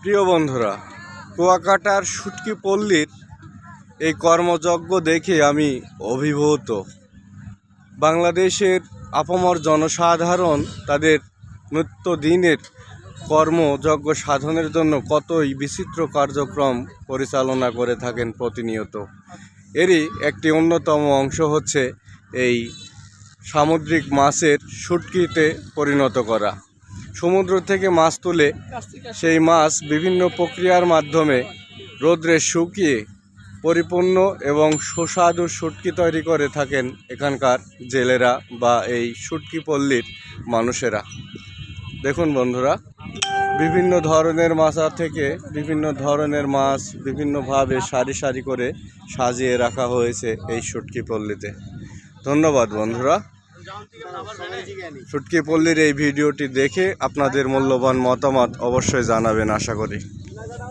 প্রিয় বন্ধুরা, কুয়াকাটার শুটকি পল্লীর এই কর্মযজ্ঞ দেখে আমি অভিভূত। বাংলাদেশের আপামর জনসাধারণ তাদের নিত্যদিনের কর্মযজ্ঞ সাধনের জন্য কতই বিচিত্র কার্যক্রম পরিচালনা করে থাকেন প্রতিনিয়ত। এরই একটি অন্যতম অংশ হচ্ছে এই সামুদ্রিক মাছের শুটকিতে পরিণত করা। সমুদ্র থেকে মাছ তুলে সেই মাছ বিভিন্ন প্রক্রিয়ার মাধ্যমে রোদ্রে শুকিয়ে পরিপূর্ণ এবং সুস্বাদু শুটকি তৈরি করে থাকেন এখানকার জেলেরা বা এই শুটকি পল্লীর মানুষেরা। দেখুন বন্ধুরা, বিভিন্ন ধরনের মাছা থেকে বিভিন্ন ধরনের মাছ বিভিন্নভাবে সারি সারি করে সাজিয়ে রাখা হয়েছে এই শুটকি পল্লীতে। ধন্যবাদ বন্ধুরা। শুটকি পল্লীর এই ভিডিওটি দেখে আপনাদের মূল্যবান মতামত অবশ্যই জানাবেন আশা করি।